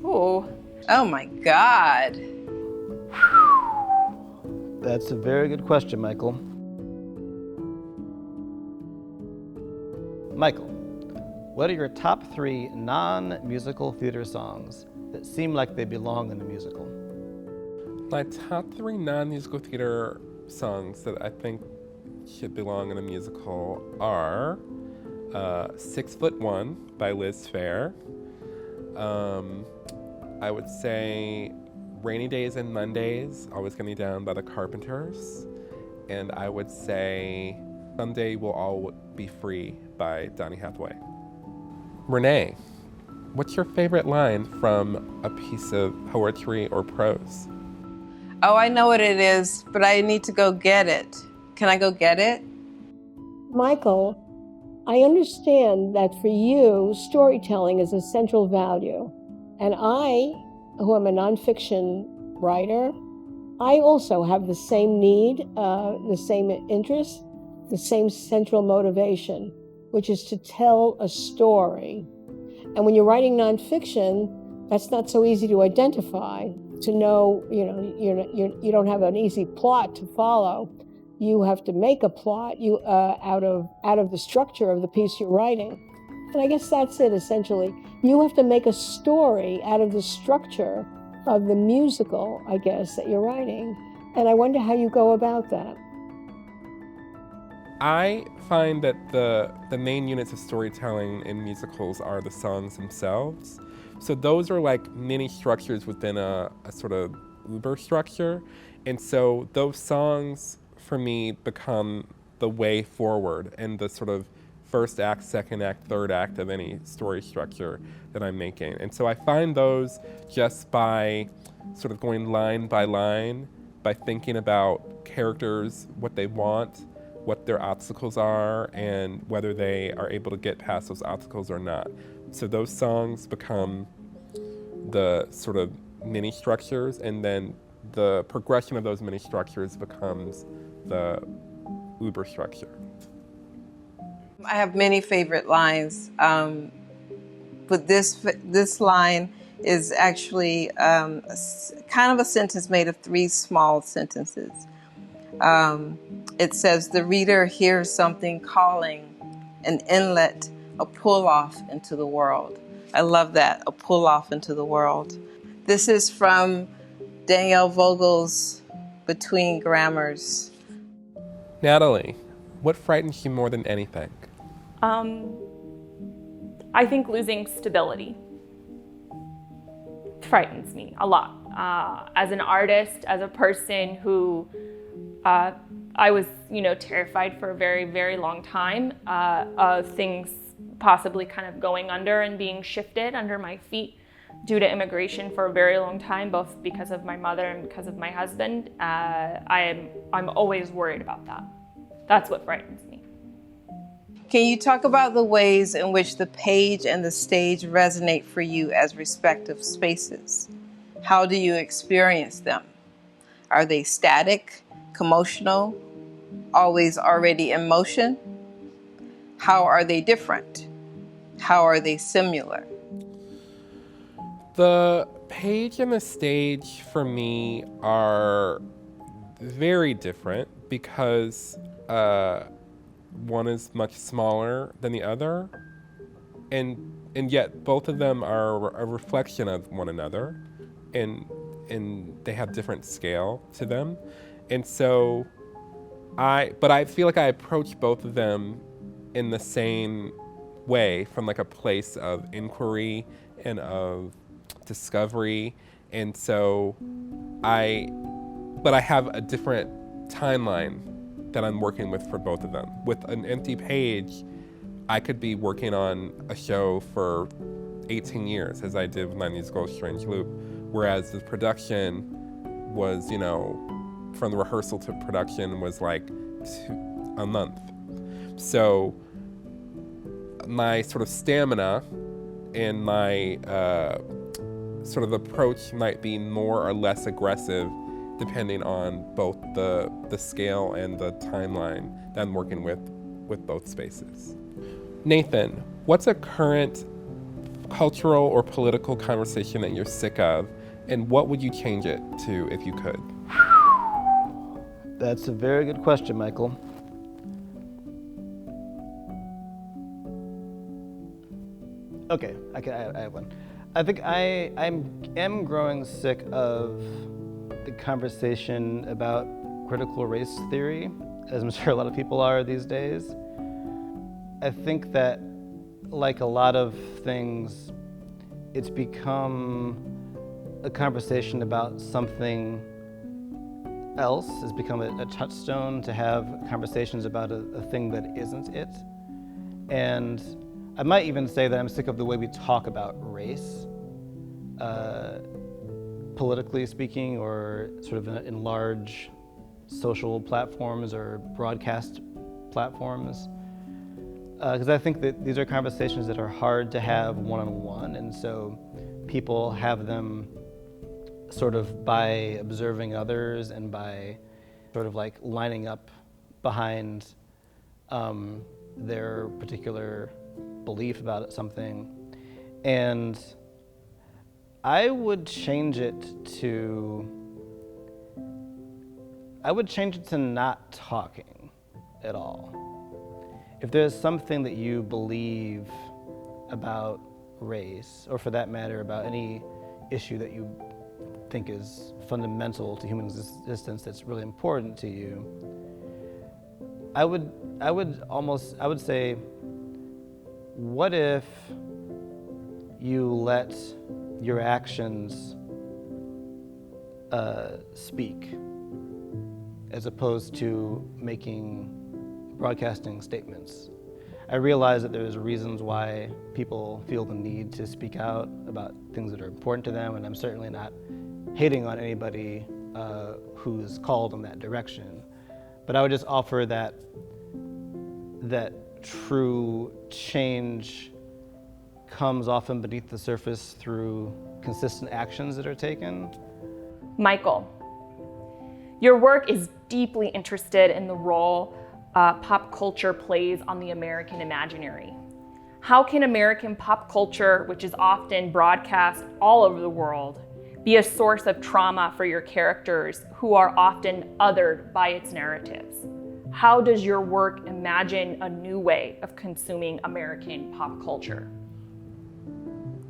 Ooh. Oh my God. That's a very good question, Michael. Michael, what are your top 3 non-musical theater songs that seem like they belong in a musical? My top 3 non-musical theater songs that I think should belong in a musical are 6'1" by Liz Phair. I would say Rainy Days and Mondays, Always Get Me Down by the Carpenters. And I would say Someday We'll All Be Free by Donny Hathaway. Renee, what's your favorite line from a piece of poetry or prose? Oh, I know what it is, but I need to go get it. Can I go get it? Michael, I understand that for you, storytelling is a central value. And I, who am a nonfiction writer, I also have the same need, the same interest, the same central motivation, which is to tell a story. And when you're writing nonfiction, that's not so easy to identify, to know, you don't have an easy plot to follow. You have to make a plot out of the structure of the piece you're writing. And I guess that's it, essentially. You have to make a story out of the structure of the musical, I guess, that you're writing. And I wonder how you go about that. I find that the main units of storytelling in musicals are the songs themselves. So those are like mini structures within a sort of uber structure. And so those songs, for me, become the way forward and the sort of first act, second act, third act of any story structure that I'm making. And so I find those just by sort of going line by line, by thinking about characters, what they want, what their obstacles are, and whether they are able to get past those obstacles or not. So those songs become the sort of mini structures, and then the progression of those mini structures becomes the uber structure. I have many favorite lines, but this line is actually kind of a sentence made of 3 small sentences. It says, the reader hears something calling, an inlet, a pull-off into the world. I love that, a pull-off into the world. This is from Danielle Vogel's Between Grammars. Natalie, what frightens you more than anything? I think losing stability frightens me a lot. As an artist, as a person who I was, terrified for a very, very long time of things possibly kind of going under and being shifted under my feet due to immigration for a very long time, both because of my mother and because of my husband. I'm always worried about that. That's what frightens me. Can you talk about the ways in which the page and the stage resonate for you as respective spaces? How do you experience them? Are they static, commotional, always already in motion? How are they different? How are they similar? The page and the stage for me are very different because one is much smaller than the other, and yet both of them are a reflection of one another, and they have different scale to them. And so I feel like I approach both of them in the same way, from like a place of inquiry and of discovery. And so I have a different timeline that I'm working with for both of them. With an empty page, I could be working on a show for 18 years, as I did with my musical Strange Loop, whereas the production was, from the rehearsal to production was like a month. So my sort of stamina and my sort of approach might be more or less aggressive depending on both the scale and the timeline that I'm working with both spaces. Nathan, what's a current cultural or political conversation that you're sick of, and what would you change it to if you could? That's a very good question, Michael. Okay, I have one. I think I am growing sick of the conversation about critical race theory, as I'm sure a lot of people are these days. I think that, like a lot of things, it's become a conversation about something else. It's become a touchstone to have conversations about a thing that isn't it. And I might even say that I'm sick of the way we talk about race, politically speaking, or sort of in large social platforms or broadcast platforms. Because I think that these are conversations that are hard to have one-on-one, and so people have them sort of by observing others and by sort of like lining up behind their particular belief about something. And I would change it to not talking at all. If there's something that you believe about race, or for that matter, about any issue that you think is fundamental to human existence that's really important to you, I would say, what if you let your actions speak, as opposed to broadcasting statements? I realize that there's reasons why people feel the need to speak out about things that are important to them, and I'm certainly not hating on anybody who's called in that direction. But I would just offer that true change comes often beneath the surface through consistent actions that are taken. Michael, your work is deeply interested in the role pop culture plays on the American imaginary. How can American pop culture, which is often broadcast all over the world, be a source of trauma for your characters who are often othered by its narratives? How does your work imagine a new way of consuming American pop culture?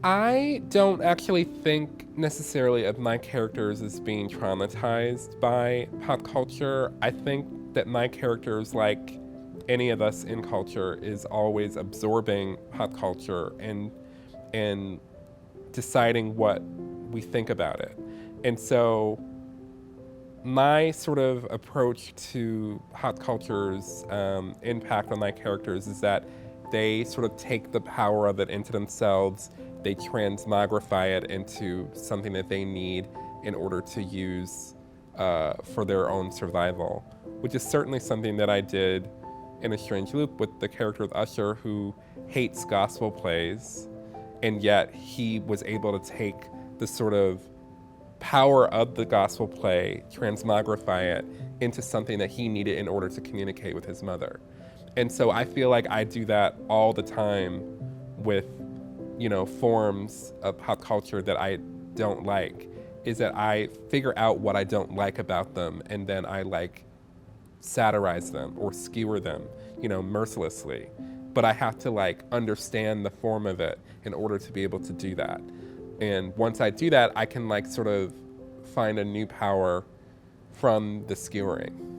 I don't actually think necessarily of my characters as being traumatized by pop culture. I think that my characters, like any of us in culture, is always absorbing pop culture and deciding what we think about it. And so my sort of approach to pop culture's impact on my characters is that they sort of take the power of it into themselves. They transmogrify it into something that they need in order to use for their own survival, which is certainly something that I did in A Strange Loop with the character of Usher, who hates gospel plays, and yet he was able to take the sort of power of the gospel play, transmogrify it into something that he needed in order to communicate with his mother. And so I feel like I do that all the time with, forms of pop culture that I don't like, is that I figure out what I don't like about them, and then I satirize them or skewer them, mercilessly. But I have to understand the form of it in order to be able to do that. And once I do that, I can sort of find a new power from the skewering.